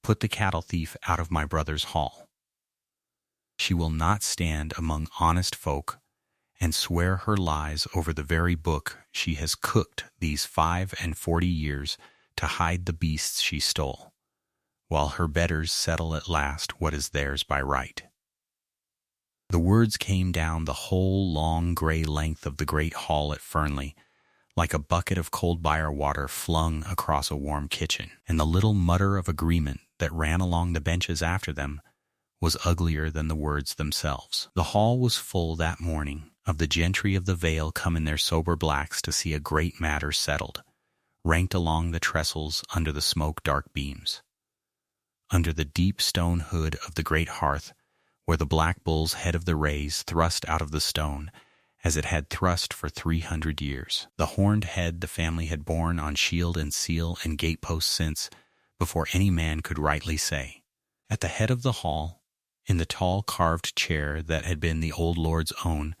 Put the cattle thief out of my brother's hall. She will not stand among honest folk and swear her lies over the very book she has cooked these 45 years to hide the beasts she stole, while her betters settle at last what is theirs by right. The words came down the whole long gray length of the great hall at Fernley, like a bucket of cold byre water flung across a warm kitchen, and the little mutter of agreement that ran along the benches after them was uglier than the words themselves. The hall was full that morning of the gentry of the Vale come in their sober blacks to see a great matter settled, ranked along the trestles under the smoke-dark beams. Under the deep stone hood of the great hearth, where the black bull's head of the rays thrust out of the stone, as it had thrust for 300 years. The horned head the family had borne on shield and seal and gatepost since, before any man could rightly say. At the head of the hall, in the tall carved chair that had been the old lord's own,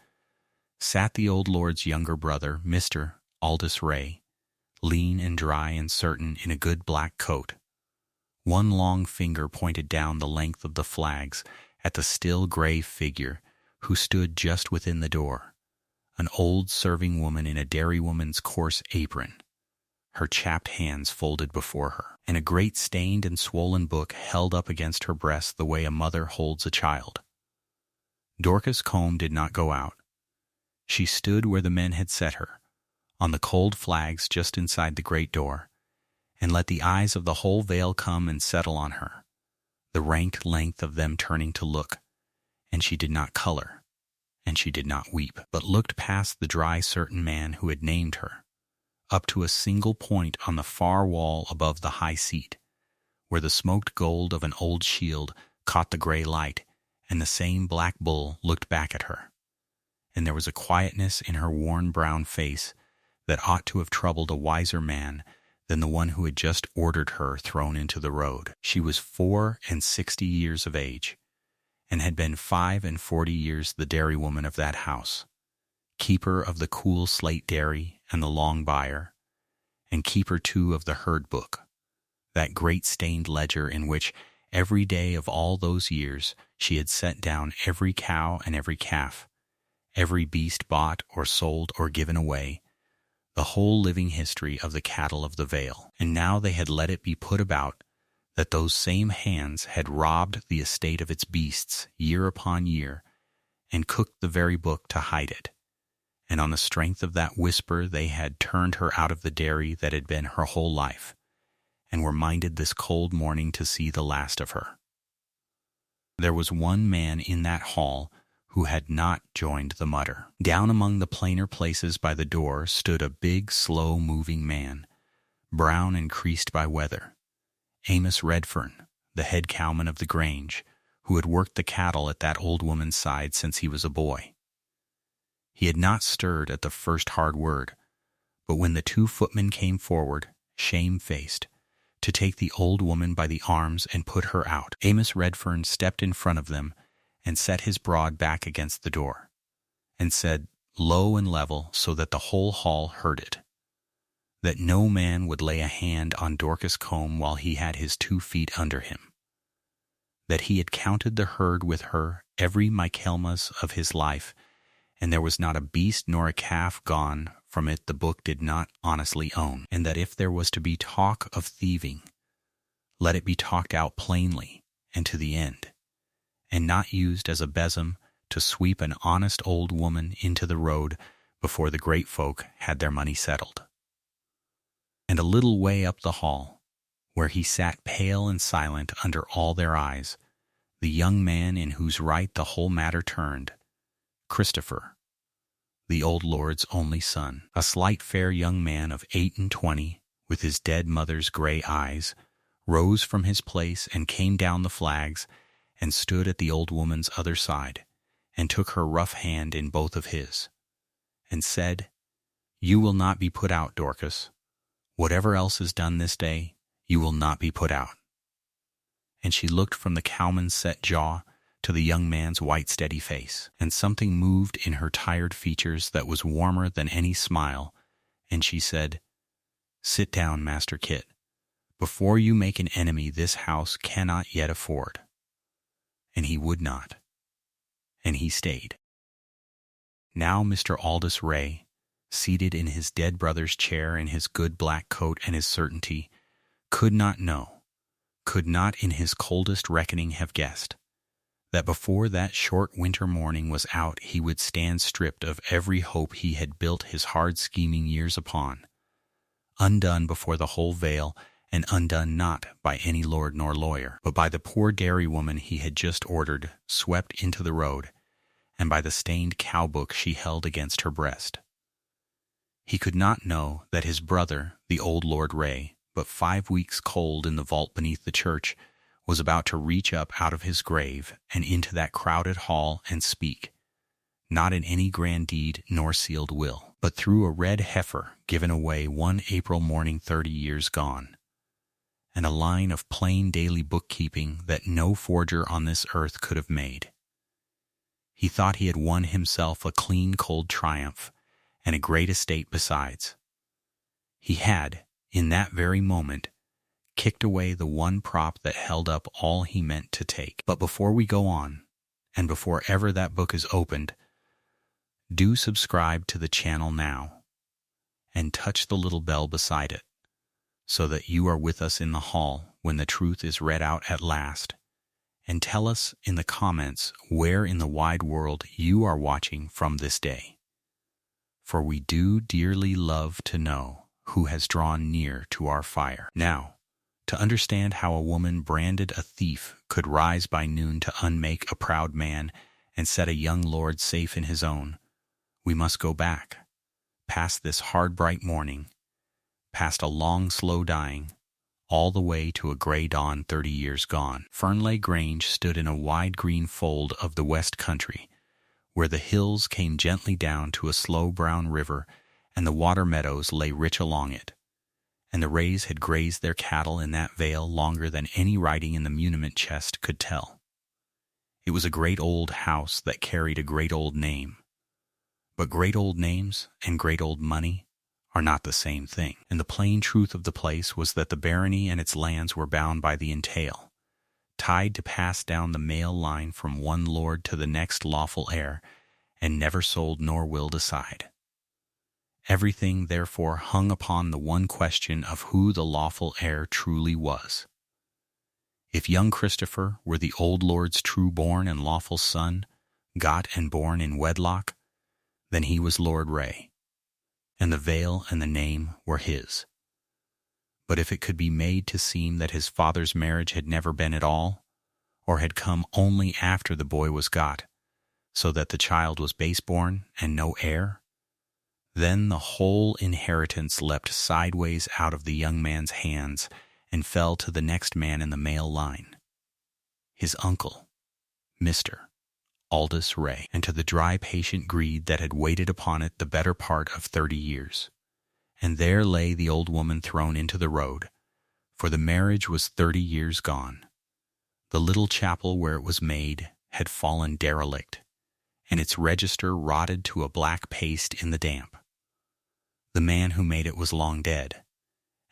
sat the old lord's younger brother, Mr. Aldous Rae, lean and dry and certain in a good black coat. One long finger pointed down the length of the flags at the still gray figure who stood just within the door, an old serving woman in a dairywoman's coarse apron, her chapped hands folded before her, and a great stained and swollen book held up against her breast the way a mother holds a child. Dorcas Combe did not go out. She stood where the men had set her, on the cold flags just inside the great door, and let the eyes of the whole Vale come and settle on her, the rank length of them turning to look, and she did not color, and she did not weep, but looked past the dry certain man who had named her, up to a single point on the far wall above the high seat, where the smoked gold of an old shield caught the gray light, and the same black bull looked back at her. And there was a quietness in her worn brown face that ought to have troubled a wiser man than the one who had just ordered her thrown into the road. She was 64 years of age, and had been 45 years the dairywoman of that house, keeper of the cool slate dairy and the long byre, and keeper too of the herd book, that great stained ledger in which every day of all those years she had set down every cow and every calf, every beast bought or sold or given away, the whole living history of the cattle of the Vale. And now they had let it be put about that those same hands had robbed the estate of its beasts year upon year, and cooked the very book to hide it. And on the strength of that whisper they had turned her out of the dairy that had been her whole life, and were minded this cold morning to see the last of her. There was one man in that hall who had not joined the mutter. Down among the plainer places by the door stood a big, slow-moving man, brown and creased by weather, Amos Redfern, the head cowman of the Grange, who had worked the cattle at that old woman's side since he was a boy. He had not stirred at the first hard word, but when the two footmen came forward, shame-faced, to take the old woman by the arms and put her out, Amos Redfern stepped in front of them and set his broad back against the door, and said, low and level so that the whole hall heard it, that no man would lay a hand on Dorcas Combe while he had his 2 feet under him, that he had counted the herd with her every Michaelmas of his life, and there was not a beast nor a calf gone from it the book did not honestly own, and that if there was to be talk of thieving, let it be talked out plainly and to the end, and not used as a besom to sweep an honest old woman into the road before the great folk had their money settled. And a little way up the hall, where he sat pale and silent under all their eyes, the young man in whose right the whole matter turned, Christopher, the old lord's only son, a slight fair young man of 28, with his dead mother's gray eyes, rose from his place and came down the flags and stood at the old woman's other side, and took her rough hand in both of his, and said, "You will not be put out, Dorcas. Whatever else is done this day, you will not be put out." And she looked from the cowman's set jaw to the young man's white steady face, and something moved in her tired features that was warmer than any smile, and she said, "Sit down, Master Kit. Before you make an enemy this house cannot yet afford. And he would not. And he stayed. Now Mr. Aldous Rae, seated in his dead brother's chair in his good black coat and his certainty, could not know, could not in his coldest reckoning have guessed, that before that short winter morning was out he would stand stripped of every hope he had built his hard scheming years upon, undone before the whole Vale, and undone not by any lord nor lawyer, but by the poor dairywoman he had just ordered swept into the road, and by the stained cow-book she held against her breast. He could not know that his brother, the old Lord Rae, but 5 weeks cold in the vault beneath the church, was about to reach up out of his grave and into that crowded hall and speak, not in any grand deed nor sealed will, but through a red heifer given away one April morning 30 years gone, and a line of plain daily bookkeeping that no forger on this earth could have made. He thought he had won himself a clean cold triumph, and a great estate besides. He had, in that very moment, kicked away the one prop that held up all he meant to take. But before we go on, and before ever that book is opened, do subscribe to the channel now, and touch the little bell beside it, so that you are with us in the hall when the truth is read out at last, and tell us in the comments where in the wide world you are watching from this day. For we do dearly love to know who has drawn near to our fire. Now, to understand how a woman branded a thief could rise by noon to unmake a proud man and set a young lord safe in his own, we must go back, past this hard bright morning, past a long slow dying, all the way to a gray dawn 30 years gone. Fernley Grange stood in a wide green fold of the west country, where the hills came gently down to a slow brown river, and the water meadows lay rich along it, and the Rays had grazed their cattle in that vale longer than any writing in the muniment chest could tell. It was a great old house that carried a great old name, but great old names and great old money are not the same thing, and the plain truth of the place was that the barony and its lands were bound by the entail, tied to pass down the male line from one lord to the next lawful heir, and never sold nor willed aside. Everything, therefore, hung upon the one question of who the lawful heir truly was. If young Christopher were the old lord's true-born and lawful son, got and born in wedlock, then he was Lord Rae, and the Vale and the name were his. But if it could be made to seem that his father's marriage had never been at all, or had come only after the boy was got, so that the child was base-born and no heir, then the whole inheritance leapt sideways out of the young man's hands and fell to the next man in the male line, his uncle, Mr. Aldous Rae, and to the dry patient greed that had waited upon it the better part of 30 years. And there lay the old woman thrown into the road, for the marriage was 30 years gone. The little chapel where it was made had fallen derelict, and its register rotted to a black paste in the damp. The man who made it was long dead,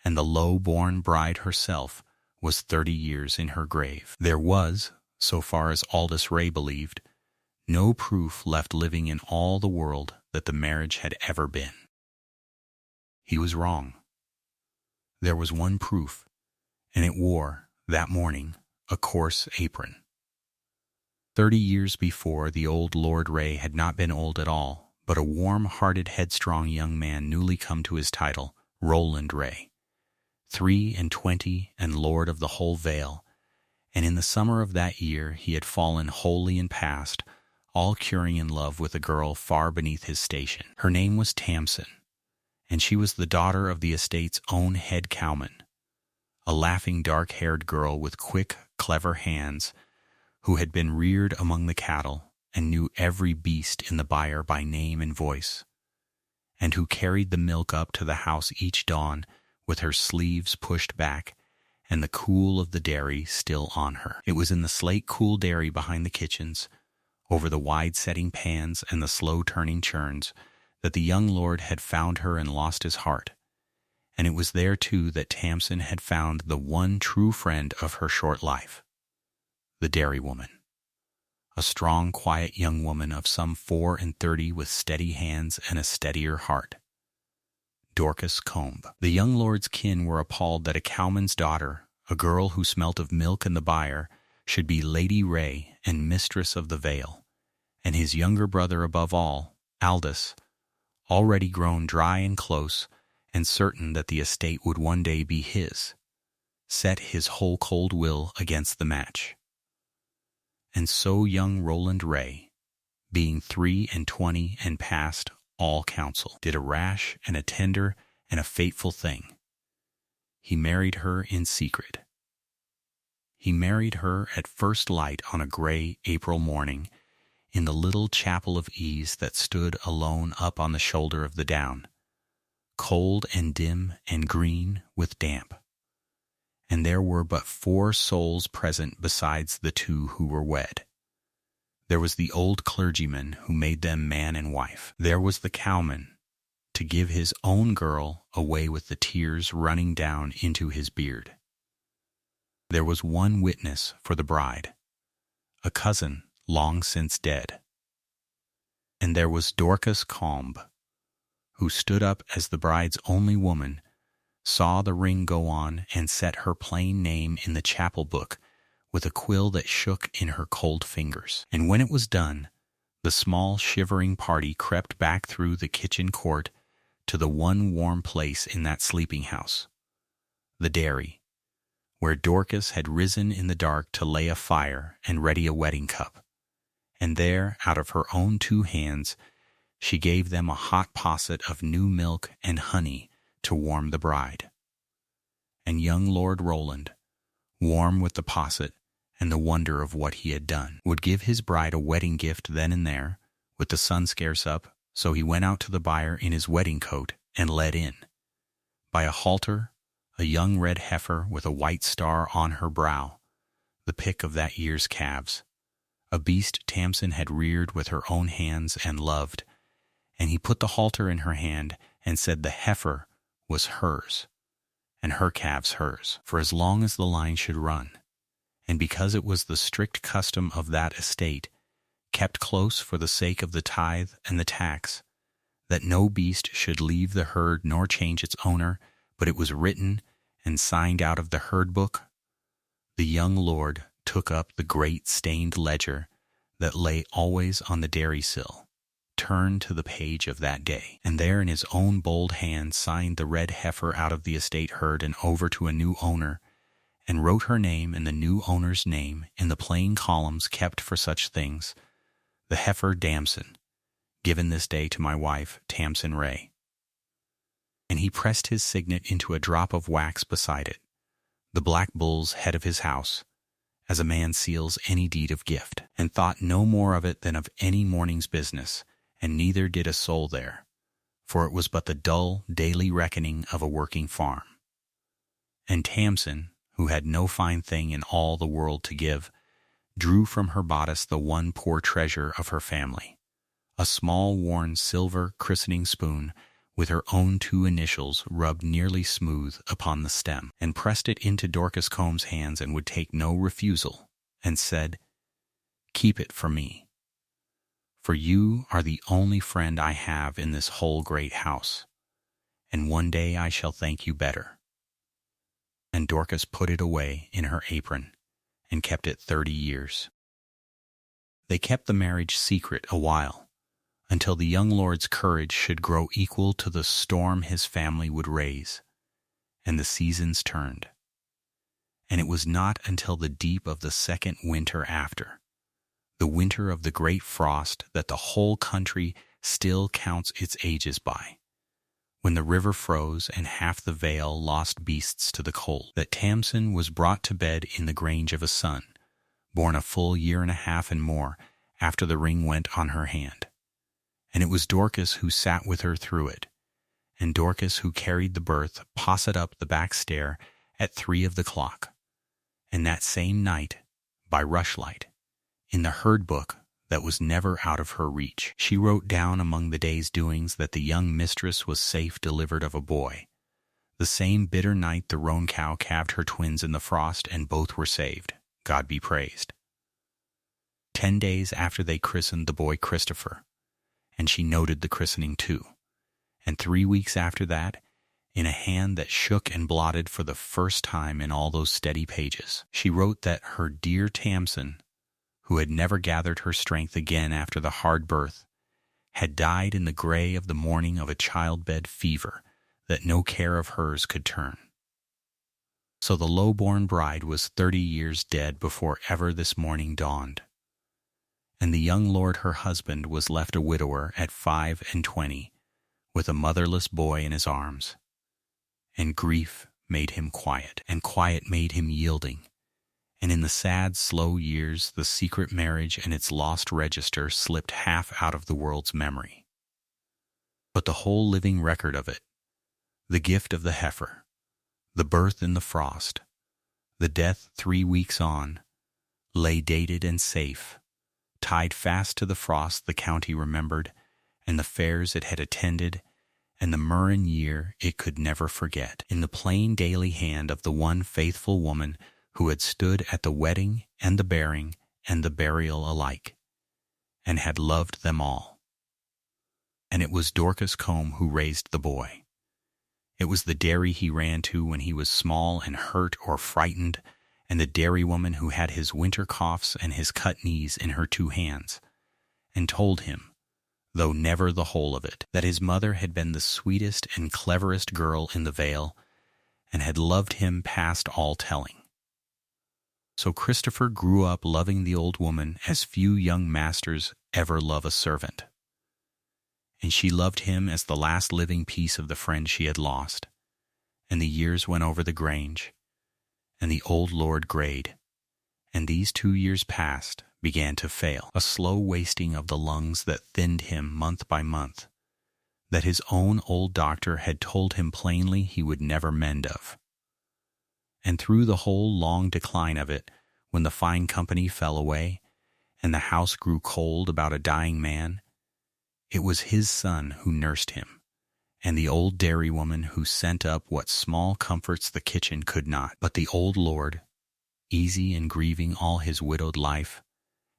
and the low-born bride herself was 30 years in her grave. There was, so far as Aldous Rae believed, no proof left living in all the world that the marriage had ever been. He was wrong. There was one proof, and it wore, that morning, a coarse apron. 30 years before, the old Lord Rae had not been old at all, but a warm-hearted, headstrong young man newly come to his title, Roland Rae, 23 and lord of the whole Vale, and in the summer of that year he had fallen wholly and past, all curing in love with a girl far beneath his station. Her name was Tamsin, and she was the daughter of the estate's own head cowman, a laughing dark-haired girl with quick, clever hands, who had been reared among the cattle and knew every beast in the byre by name and voice, and who carried the milk up to the house each dawn with her sleeves pushed back and the cool of the dairy still on her. It was in the slate-cool dairy behind the kitchens, over the wide-setting pans and the slow-turning churns, that the young lord had found her and lost his heart, And it was there, too, that Tamsin had found the one true friend of her short life, the dairywoman, a strong, quiet young woman of some 34 with steady hands and a steadier heart. Dorcas Combe. The young lord's kin were appalled that a cowman's daughter, a girl who smelt of milk in the byre, should be Lady Ray and mistress of the Vale, and his younger brother above all, Aldous, already grown dry and close, and certain that the estate would one day be his, set his whole cold will against the match. And so young Roland Ray, being 23 and past all counsel, did a rash and a tender and a fateful thing. He married her in secret. He married her at first light on a gray April morning in the little chapel of ease that stood alone up on the shoulder of the down, cold and dim and green with damp. And there were but 4 souls present besides the 2 who were wed. There was the old clergyman who made them man and wife. There was the cowman, to give his own girl away with the tears running down into his beard. There was one witness for the bride, a cousin long since dead. And there was Dorcas Combe, who stood up as the bride's only woman, saw the ring go on, and set her plain name in the chapel book with a quill that shook in her cold fingers. And when it was done, the small shivering party crept back through the kitchen court to the one warm place in that sleeping house, the dairy, where Dorcas had risen in the dark to lay a fire and ready a wedding cup. And there, out of her own 2 hands, she gave them a hot posset of new milk and honey to warm the bride. And young Lord Roland, warm with the posset and the wonder of what he had done, would give his bride a wedding gift then and there, with the sun scarce up. So he went out to the byre in his wedding coat and led in, by a halter, a young red heifer with a white star on her brow, the pick of that year's calves, a beast Tamsin had reared with her own hands and loved. And he put the halter in her hand and said the heifer was hers, and her calves hers, for as long as the line should run. And because it was the strict custom of that estate, kept close for the sake of the tithe and the tax, that no beast should leave the herd nor change its owner, but it was written and signed out of the herd book, the young lord took up the great stained ledger that lay always on the dairy sill, turned to the page of that day, and there in his own bold hand signed the red heifer out of the estate herd and over to a new owner, and wrote her name and the new owner's name in the plain columns kept for such things, the heifer Damson, given this day to my wife, Tamsin Ray. And he pressed his signet into a drop of wax beside it, the black bull's head of his house, as a man seals any deed of gift, and thought no more of it than of any morning's business, and neither did a soul there, for it was but the dull daily reckoning of a working farm. And Tamsin, who had no fine thing in all the world to give, drew from her bodice the one poor treasure of her family, a small worn silver christening spoon with her own 2 initials rubbed nearly smooth upon the stem, and pressed it into Dorcas Combe's hands and would take no refusal, and said, "Keep it for me, for you are the only friend I have in this whole great house, and one day I shall thank you better." And Dorcas put it away in her apron, and kept it 30 years. They kept the marriage secret a while, until the young lord's courage should grow equal to the storm his family would raise, and the seasons turned. And it was not until the deep of the second winter after, the winter of the great frost that the whole country still counts its ages by, when the river froze and half the vale lost beasts to the cold, that Tamsin was brought to bed in the grange of a son, born a full 1.5 years and more after the ring went on her hand. And it was Dorcas who sat with her through it, and Dorcas who carried the birth posset up the back stair at 3 of the clock, and that same night, by rushlight, in the herd book that was never out of her reach, she wrote down among the day's doings that the young mistress was safe delivered of a boy, The same bitter night the roan cow calved her twins in the frost, and both were saved. God be praised. 10 days after they christened the boy Christopher, and she noted the christening too. And 3 weeks after that, in a hand that shook and blotted for the first time in all those steady pages, she wrote that her dear Tamsin, who had never gathered her strength again after the hard birth, had died in the gray of the morning of a childbed fever that no care of hers could turn. So the low-born bride was 30 years dead before ever this morning dawned, and the young lord her husband was left a widower at 25, with a motherless boy in his arms. And grief made him quiet, and quiet made him yielding, and in the sad, slow years the secret marriage and its lost register slipped half out of the world's memory. But the whole living record of it, the gift of the heifer, the birth in the frost, the death 3 weeks on, lay dated and safe, tied fast to the frost the county remembered, and the fairs it had attended, and the murrain year it could never forget, in the plain daily hand of the one faithful woman who had stood at the wedding and the bearing and the burial alike, and had loved them all. And it was Dorcas Combe who raised the boy. It was the dairy he ran to when he was small and hurt or frightened, and the dairywoman who had his winter coughs and his cut knees in her 2 hands, and told him, though never the whole of it, that his mother had been the sweetest and cleverest girl in the vale, and had loved him past all telling. So Christopher grew up loving the old woman as few young masters ever love a servant. And she loved him as the last living piece of the friend she had lost. And the years went over the grange, and the old lord grayed, and these 2 years past began to fail, a slow wasting of the lungs that thinned him month by month, that his own old doctor had told him plainly he would never mend of. And through the whole long decline of it, when the fine company fell away, and the house grew cold about a dying man, it was his son who nursed him, and the old dairywoman who sent up what small comforts the kitchen could not. But the old lord, easy and grieving all his widowed life,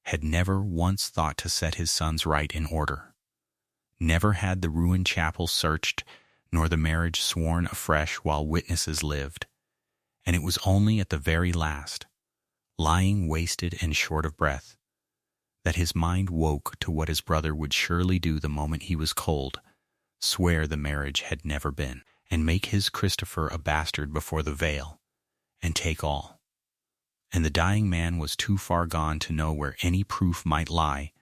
had never once thought to set his sons right in order. Never had the ruined chapel searched, nor the marriage sworn afresh while witnesses lived. And it was only at the very last, lying wasted and short of breath, that his mind woke to what his brother would surely do the moment he was cold, swear the marriage had never been, and make his Christopher a bastard before the veil, and take all. And the dying man was too far gone to know where any proof might lie.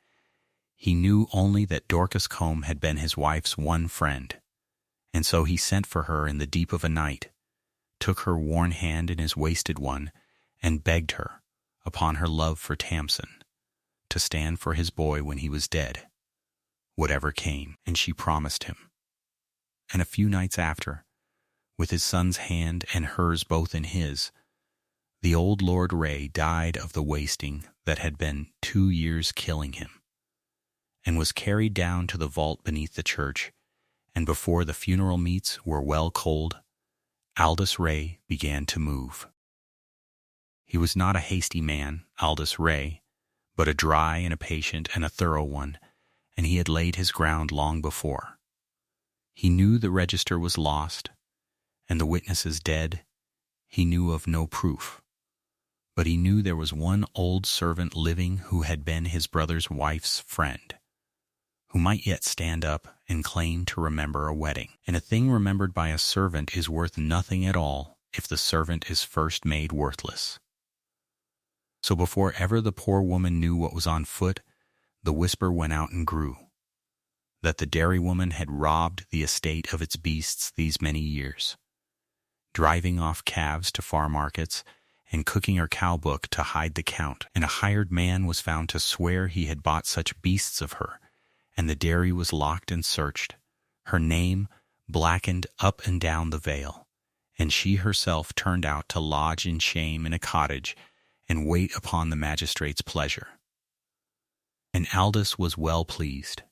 He knew only that Dorcas Combe had been his wife's one friend, and so he sent for her in the deep of a night, took her worn hand in his wasted one, and begged her, upon her love for Tamsin, to stand for his boy when he was dead, whatever came, and she promised him. And a few nights after, with his son's hand and hers both in his, the old Lord Ray died of the wasting that had been 2 years killing him, and was carried down to the vault beneath the church, and before the funeral meats were well cold, Aldous Ray began to move. He was not a hasty man, Aldous Ray, but a dry and a patient and a thorough one, and he had laid his ground long before. He knew the register was lost, and the witnesses dead. He knew of no proof, but he knew there was one old servant living who had been his brother's wife's friend, who might yet stand up and claim to remember a wedding. And a thing remembered by a servant is worth nothing at all if the servant is first made worthless. So before ever the poor woman knew what was on foot, the whisper went out and grew, that the dairywoman had robbed the estate of its beasts these many years, driving off calves to farm markets and cooking her cow book to hide the count. And a hired man was found to swear he had bought such beasts of her, and the dairy was locked and searched, her name blackened up and down the vale, and she herself turned out to lodge in shame in a cottage and wait upon the magistrate's pleasure. And Aldous was well pleased,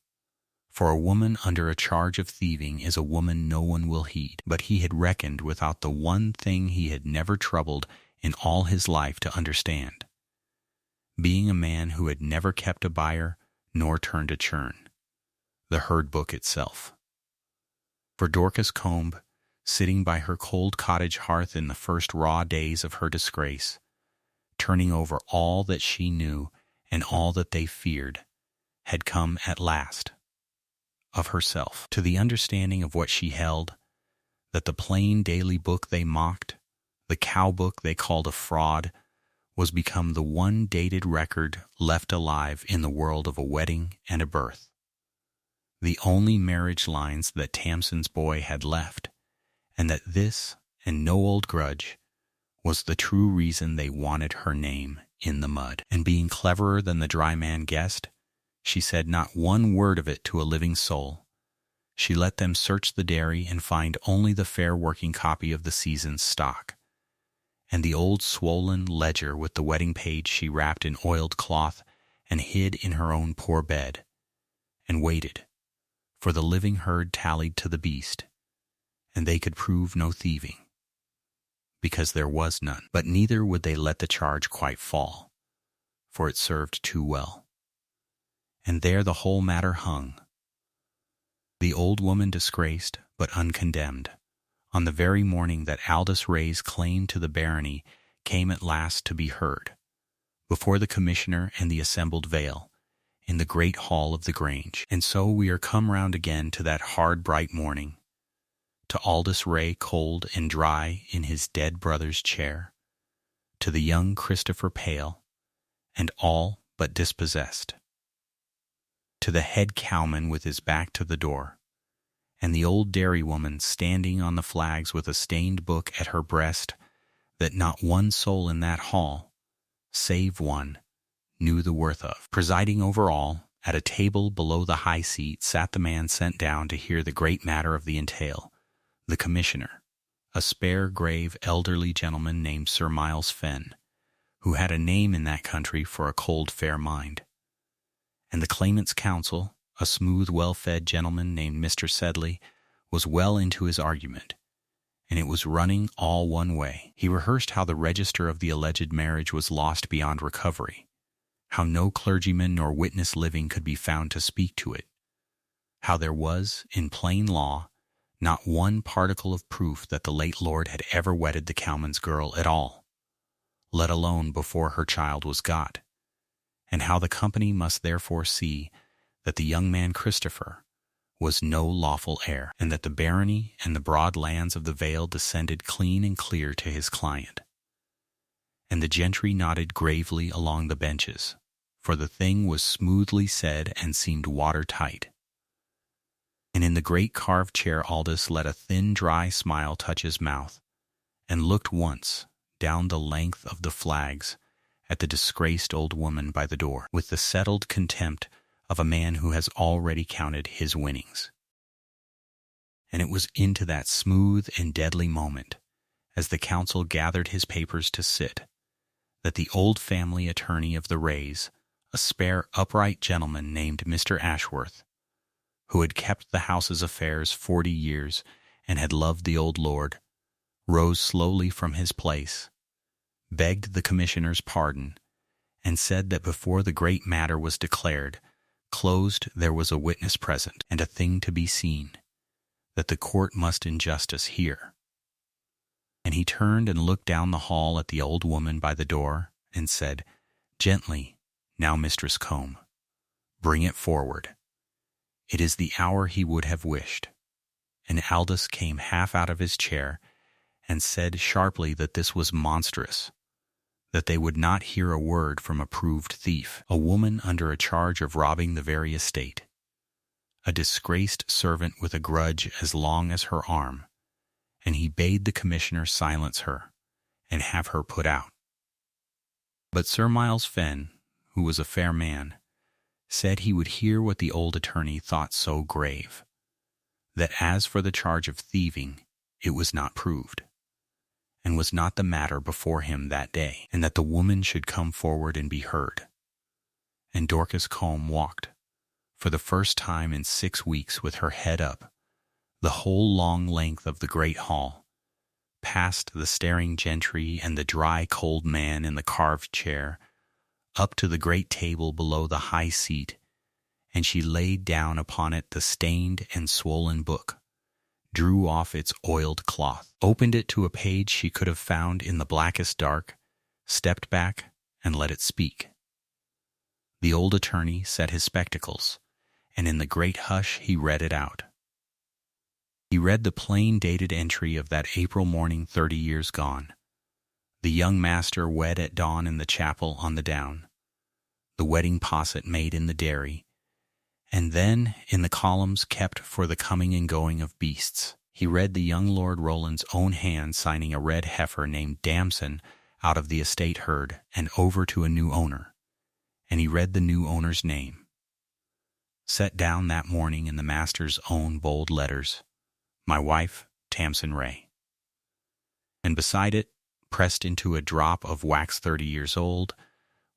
For a woman under a charge of thieving is a woman no one will heed. But he had reckoned without the one thing he had never troubled in all his life to understand, being a man who had never kept a buyer nor turned a churn, the herd book itself. For Dorcas Combe, sitting by her cold cottage hearth in the first raw days of her disgrace, turning over all that she knew and all that they feared, had come at last, of herself, to the understanding of what she held, that the plain daily book they mocked, the cow book they called a fraud, was become the one dated record left alive in the world of a wedding and a birth, the only marriage lines that Tamsin's boy had left, and that this, and no old grudge, was the true reason they wanted her name in the mud. And being cleverer than the dry man guessed, she said not one word of it to a living soul. She let them search the dairy and find only the fair working copy of the season's stock, and the old swollen ledger with the wedding page she wrapped in oiled cloth and hid in her own poor bed, and waited, for the living herd tallied to the beast, and they could prove no thieving, because there was none. But neither would they let the charge quite fall, for it served too well. And there the whole matter hung, the old woman disgraced but uncondemned, on the very morning that Aldous Rae's claim to the barony came at last to be heard, before the commissioner and the assembled vale, in the great hall of the Grange. And so we are come round again to that hard bright morning, to Aldous Rae cold and dry in his dead brother's chair, to the young Christopher pale, and all but dispossessed, to the head cowman with his back to the door, and the old dairywoman standing on the flags with a stained book at her breast that not one soul in that hall, save one, knew the worth of. Presiding over all, at a table below the high seat, sat the man sent down to hear the great matter of the entail, the commissioner, a spare, grave, elderly gentleman named Sir Miles Fenn, who had a name in that country for a cold, fair mind. And the claimant's counsel, a smooth, well-fed gentleman named Mr. Sedley, was well into his argument, and it was running all one way. He rehearsed how the register of the alleged marriage was lost beyond recovery, how no clergyman nor witness living could be found to speak to it, how there was, in plain law, not one particle of proof that the late lord had ever wedded the cowman's girl at all, let alone before her child was got, and how the company must therefore see that the young man Christopher was no lawful heir, and that the barony and the broad lands of the vale descended clean and clear to his client. And the gentry nodded gravely along the benches, for the thing was smoothly said and seemed watertight. And in the great carved chair Aldous let a thin, dry smile touch his mouth, and looked once down the length of the flags at the disgraced old woman by the door, with the settled contempt of a man who has already counted his winnings. And it was into that smooth and deadly moment, as the council gathered his papers to sit, that the old family attorney of the Raes, a spare, upright gentleman named Mr. Ashworth, who had kept the house's affairs 40 years and had loved the old lord, rose slowly from his place, begged the commissioner's pardon, and said that before the great matter was declared closed there was a witness present and a thing to be seen, that the court must in justice hear. And he turned and looked down the hall at the old woman by the door, and said, "Gently, now, Mistress Combe, bring it forward." It is the hour he would have wished. And Aldous came half out of his chair, and said sharply that this was monstrous, that they would not hear a word from a proved thief, a woman under a charge of robbing the very estate, a disgraced servant with a grudge as long as her arm, and he bade the commissioner silence her, and have her put out. But Sir Miles Fenn, who was a fair man, said he would hear what the old attorney thought so grave, that as for the charge of thieving, it was not proved, and was not the matter before him that day, and that the woman should come forward and be heard. And Dorcas Combe walked, for the first time in 6 weeks with her head up, the whole long length of the great hall, past the staring gentry and the dry, cold man in the carved chair, up to the great table below the high seat, and she laid down upon it the stained and swollen book, drew off its oiled cloth, opened it to a page she could have found in the blackest dark, stepped back, and let it speak. The old attorney set his spectacles, and in the great hush he read it out. He read the plain dated entry of that April morning 30 years gone. The young master wed at dawn in the chapel on the down, the wedding posset made in the dairy, and then in the columns kept for the coming and going of beasts. He read the young Lord Roland's own hand signing a red heifer named Damson out of the estate herd and over to a new owner, and he read the new owner's name, set down that morning in the master's own bold letters, my wife, Tamsin Ray. And beside it, pressed into a drop of wax 30 years old,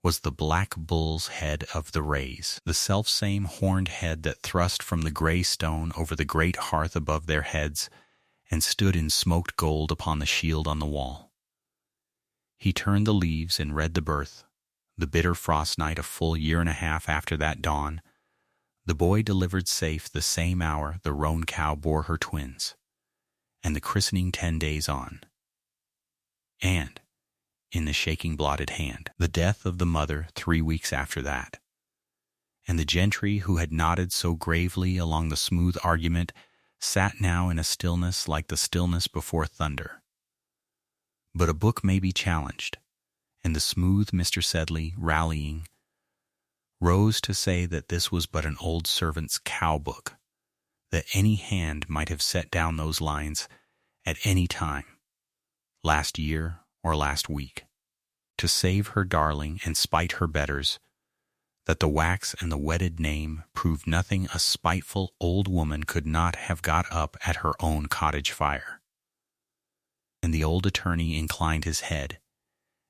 was the black bull's head of the Rays, the selfsame horned head that thrust from the gray stone over the great hearth above their heads and stood in smoked gold upon the shield on the wall. He turned the leaves and read the birth, the bitter frost night a full year and a half after that dawn, the boy delivered safe the same hour the roan cow bore her twins, and the christening 10 days on. And, in the shaking blotted hand, the death of the mother 3 weeks after that. And the gentry who had nodded so gravely along the smooth argument sat now in a stillness like the stillness before thunder. But a book may be challenged, and the smooth Mr. Sedley, rallying, rose to say that this was but an old servant's cow book, that any hand might have set down those lines at any time, last year or last week, to save her darling and spite her betters, that the wax and the wedded name proved nothing a spiteful old woman could not have got up at her own cottage fire. And the old attorney inclined his head,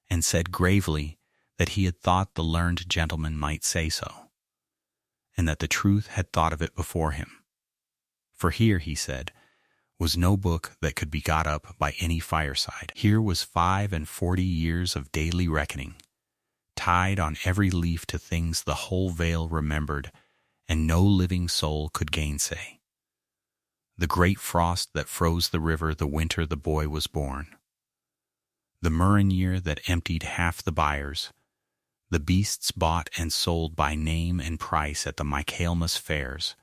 and said gravely that he had thought the learned gentleman might say so, and that the truth had thought of it before him. For here, he said, was no book that could be got up by any fireside. Here was 45 years of daily reckoning, tied on every leaf to things the whole vale remembered, and no living soul could gainsay. The great frost that froze the river the winter the boy was born, the murrain year that emptied half the byres, the beasts bought and sold by name and price at the Michaelmas fairs,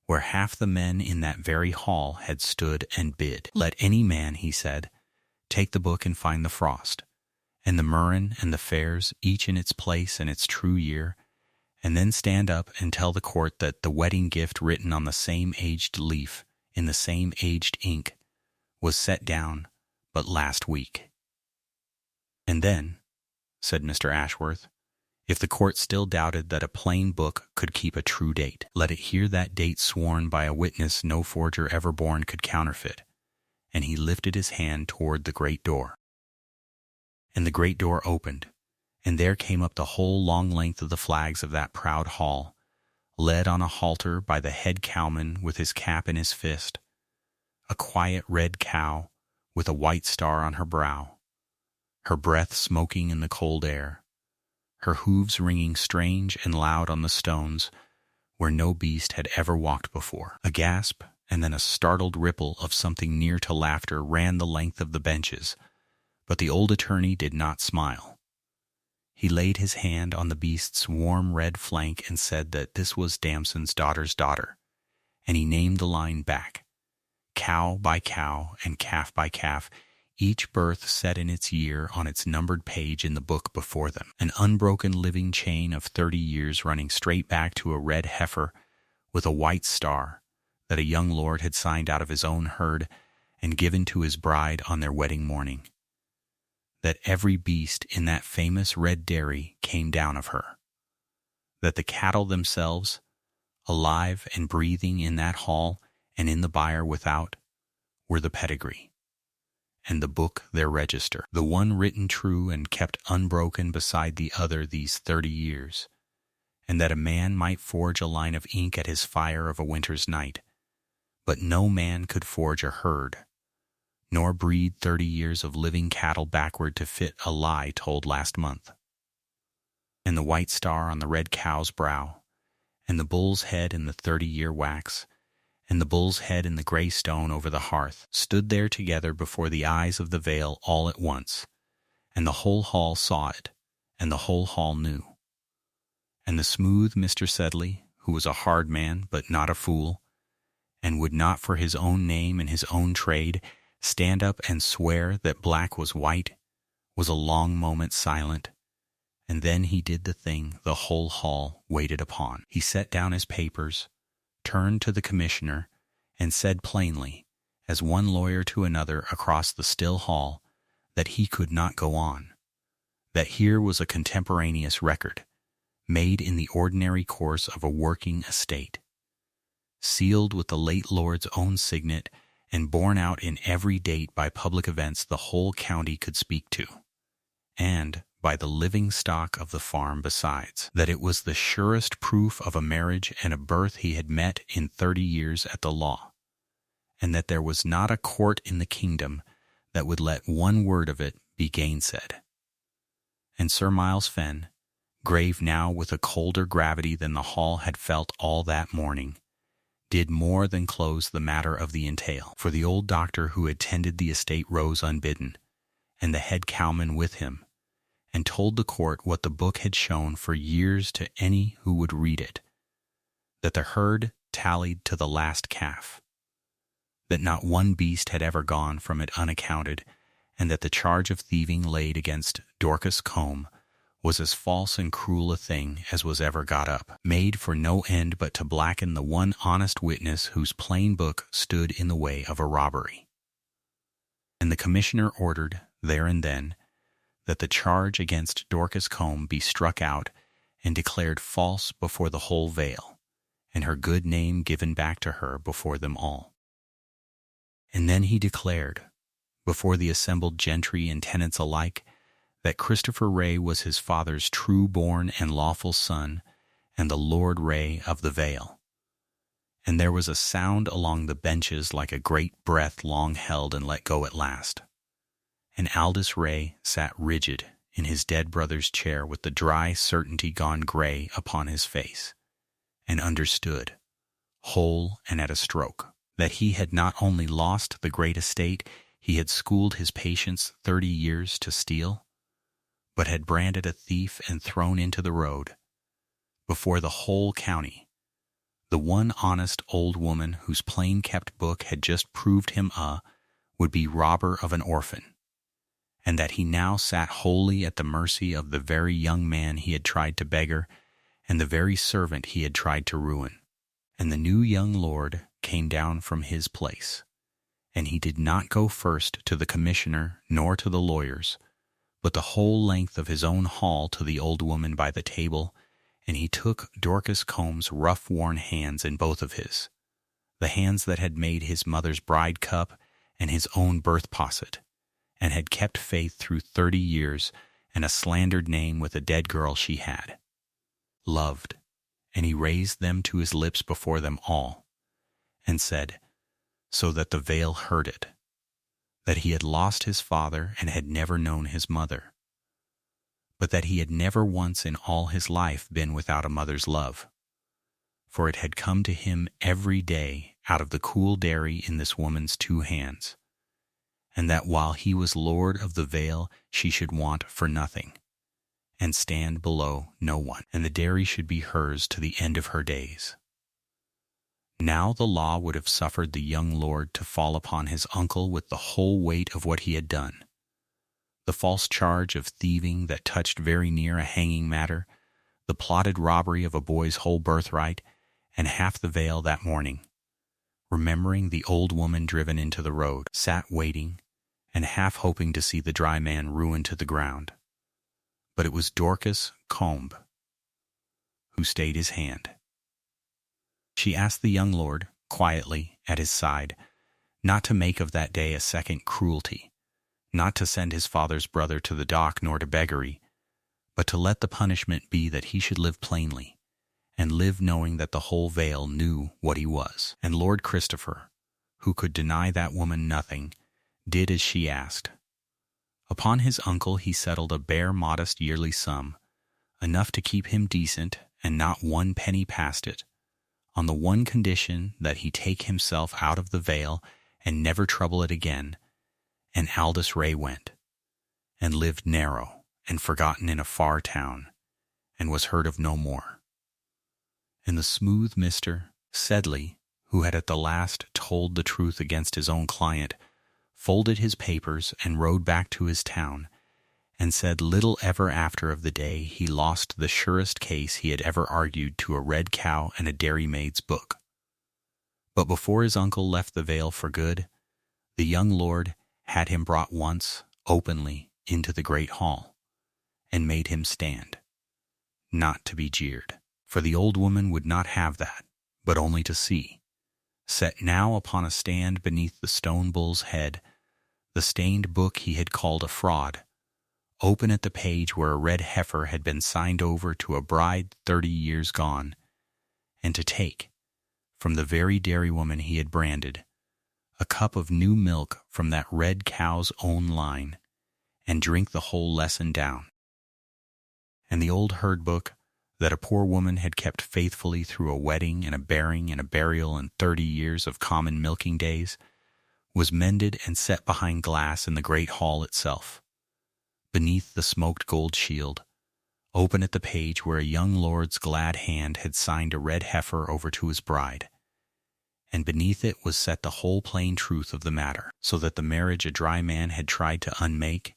where half the men in that very hall had stood and bid. Let any man, he said, take the book and find the frost, and the murrain and the fairs, each in its place and its true year, and then stand up and tell the court that the wedding gift written on the same aged leaf, in the same aged ink, was set down but last week. And then, said Mr. Ashworth, if the court still doubted that a plain book could keep a true date, let it hear that date sworn by a witness no forger ever born could counterfeit. And he lifted his hand toward the great door. And the great door opened, and there came up the whole long length of the flags of that proud hall, led on a halter by the head cowman with his cap in his fist, a quiet red cow with a white star on her brow, her breath smoking in the cold air, her hooves ringing strange and loud on the stones where no beast had ever walked before. A gasp and then a startled ripple of something near to laughter ran the length of the benches, but the old attorney did not smile. He laid his hand on the beast's warm red flank and said that this was Damson's daughter's daughter, and he named the line back, cow by cow and calf by calf, each birth set in its year on its numbered page in the book before them, an unbroken living chain of 30 years running straight back to a red heifer with a white star that a young lord had signed out of his own herd and given to his bride on their wedding morning, that every beast in that famous red dairy came down of her, that the cattle themselves, alive and breathing in that hall and in the byre without, were the pedigree, and the book their register, the one written true and kept unbroken beside the other these 30 years, and that a man might forge a line of ink at his fire of a winter's night. But no man could forge a herd, nor breed 30 years of living cattle backward to fit a lie told last month. And the white star on the red cow's brow, and the bull's head in the 30-year wax, and the bull's head in the gray stone over the hearth, stood there together before the eyes of the veil all at once, and the whole hall saw it, and the whole hall knew. And the smooth Mr. Sedley, who was a hard man but not a fool, and would not for his own name and his own trade stand up and swear that black was white, was a long moment silent, and then he did the thing the whole hall waited upon. He set down his papers, turned to the commissioner, and said plainly, as one lawyer to another across the still hall, that he could not go on, that here was a contemporaneous record, made in the ordinary course of a working estate, sealed with the late lord's own signet, and borne out in every date by public events the whole county could speak to, and by the living stock of the farm besides, that it was the surest proof of a marriage and a birth he had met in 30 years at the law, and that there was not a court in the kingdom that would let one word of it be gainsaid. And Sir Miles Fenn, grave now with a colder gravity than the hall had felt all that morning, did more than close the matter of the entail, for the old doctor who had tended the estate rose unbidden, and the head cowman with him, and told the court what the book had shown for years to any who would read it, that the herd tallied to the last calf, that not one beast had ever gone from it unaccounted, and that the charge of thieving laid against Dorcas Combe was as false and cruel a thing as was ever got up, made for no end but to blacken the one honest witness whose plain book stood in the way of a robbery. And the commissioner ordered, there and then, that the charge against Dorcas Combe be struck out and declared false before the whole vale, and her good name given back to her before them all. And then he declared, before the assembled gentry and tenants alike, that Christopher Wray was his father's true-born and lawful son, and the Lord Wray of the Vale. And there was a sound along the benches like a great breath long held and let go at last. And Aldous Wray sat rigid in his dead brother's chair with the dry certainty gone gray upon his face, and understood, whole and at a stroke, that he had not only lost the great estate he had schooled his patience 30 years to steal, but had branded a thief and thrown into the road, before the whole county, the one honest old woman whose plain-kept book had just proved him would be robber of an orphan, and that he now sat wholly at the mercy of the very young man he had tried to beggar and the very servant he had tried to ruin. And the new young lord came down from his place, and he did not go first to the commissioner nor to the lawyers, but the whole length of his own hall to the old woman by the table, and he took Dorcas Combe's rough-worn hands in both of his, the hands that had made his mother's bride cup and his own birth posset, and had kept faith through 30 years and a slandered name with a dead girl she had loved, and he raised them to his lips before them all, and said, so that the vale heard it, that he had lost his father and had never known his mother, but that he had never once in all his life been without a mother's love, for it had come to him every day out of the cool dairy in this woman's 2 hands, and that while he was lord of the vale she should want for nothing, and stand below no one, and the dairy should be hers to the end of her days. Now the law would have suffered the young lord to fall upon his uncle with the whole weight of what he had done, the false charge of thieving that touched very near a hanging matter, the plotted robbery of a boy's whole birthright, and half the vale that morning, remembering the old woman driven into the road, sat waiting, and half hoping to see the dry man ruined to the ground. But it was Dorcas Combe who stayed his hand. She asked the young lord, quietly, at his side, not to make of that day a second cruelty, not to send his father's brother to the dock nor to beggary, but to let the punishment be that he should live plainly, and lived knowing that the whole vale knew what he was. And Lord Christopher, who could deny that woman nothing, did as she asked. Upon his uncle he settled a bare modest yearly sum, enough to keep him decent and not one penny past it, on the one condition that he take himself out of the vale and never trouble it again. And Aldous Rae went, and lived narrow and forgotten in a far town, and was heard of no more. And the smooth Mr. Sedley, who had at the last told the truth against his own client, folded his papers and rode back to his town, and said little ever after of the day he lost the surest case he had ever argued to a red cow and a dairymaid's book. But before his uncle left the vale for good, the young lord had him brought once, openly, into the great hall, and made him stand, not to be jeered. For the old woman would not have that, but only to see, set now upon a stand beneath the stone bull's head, the stained book he had called a fraud, open at the page where a red heifer had been signed over to a bride 30 years gone, and to take, from the very dairywoman he had branded, a cup of new milk from that red cow's own line, and drink the whole lesson down. And the old herd book, that a poor woman had kept faithfully through a wedding and a bearing and a burial and 30 years of common milking days, was mended and set behind glass in the great hall itself, beneath the smoked gold shield, open at the page where a young lord's glad hand had signed a red heifer over to his bride, and beneath it was set the whole plain truth of the matter, so that the marriage a dry man had tried to unmake,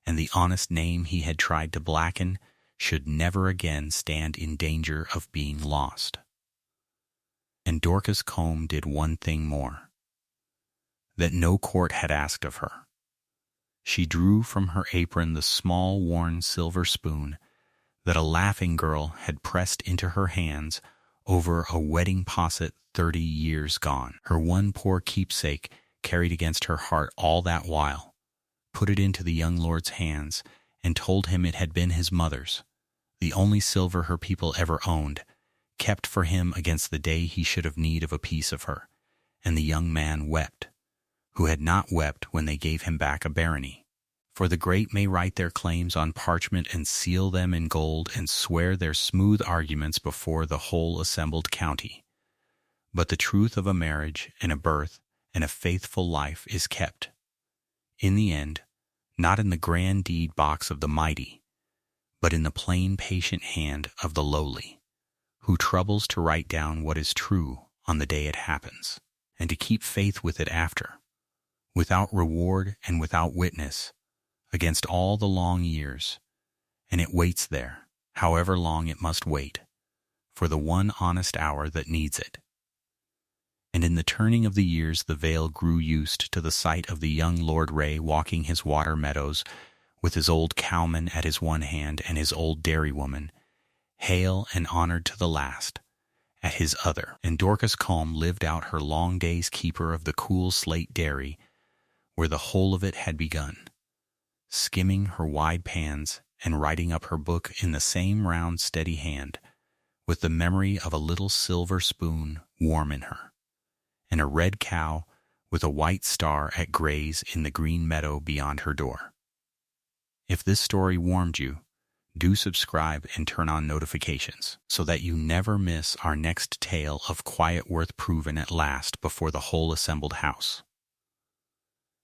and the honest name he had tried to blacken, should never again stand in danger of being lost. And Dorcas Combe did one thing more, that no court had asked of her. She drew from her apron the small worn silver spoon that a laughing girl had pressed into her hands over a wedding posset 30 years gone, her one poor keepsake carried against her heart all that while, put it into the young lord's hands, and told him it had been his mother's, the only silver her people ever owned, kept for him against the day he should have need of a piece of her. And the young man wept, who had not wept when they gave him back a barony. For the great may write their claims on parchment and seal them in gold and swear their smooth arguments before the whole assembled county. But the truth of a marriage and a birth and a faithful life is kept, in the end, not in the grand deed box of the mighty, but in the plain patient hand of the lowly, who troubles to write down what is true on the day it happens, and to keep faith with it after, without reward and without witness, against all the long years, and it waits there, however long it must wait, for the one honest hour that needs it. And in the turning of the years the vale grew used to the sight of the young Lord Rae walking his water meadows, with his old cowman at his one hand and his old dairywoman, hale and honored to the last, at his other. And Dorcas Combe lived out her long days keeper of the cool slate dairy, where the whole of it had begun, skimming her wide pans and writing up her book in the same round steady hand, with the memory of a little silver spoon warm in her, and a red cow with a white star at graze in the green meadow beyond her door. If this story warmed you, do subscribe and turn on notifications so that you never miss our next tale of quiet worth proven at last before the whole assembled house.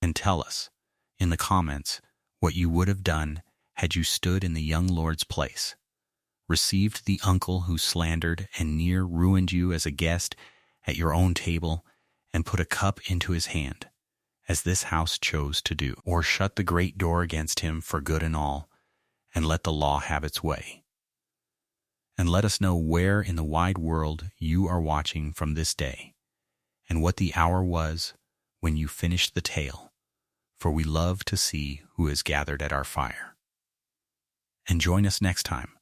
And tell us, in the comments, what you would have done had you stood in the young lord's place, received the uncle who slandered and near ruined you as a guest at your own table, and put a cup into his hand, as this house chose to do, or shut the great door against him for good and all, and let the law have its way. And let us know where in the wide world you are watching from this day, and what the hour was when you finished the tale, for we love to see who is gathered at our fire. And join us next time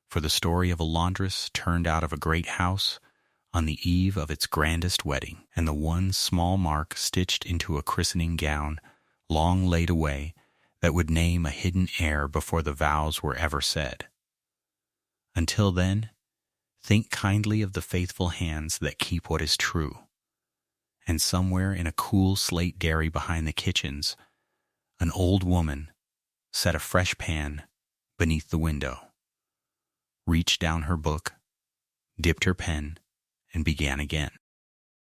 for the story of a laundress turned out of a great house on the eve of its grandest wedding, and the one small mark stitched into a christening gown long laid away that would name a hidden heir before the vows were ever said. Until then, Think kindly of the faithful hands that keep what is true. And somewhere in a cool slate dairy behind the kitchens, an old woman set a fresh pan beneath the window, reached down her book, dipped her pen, and began again.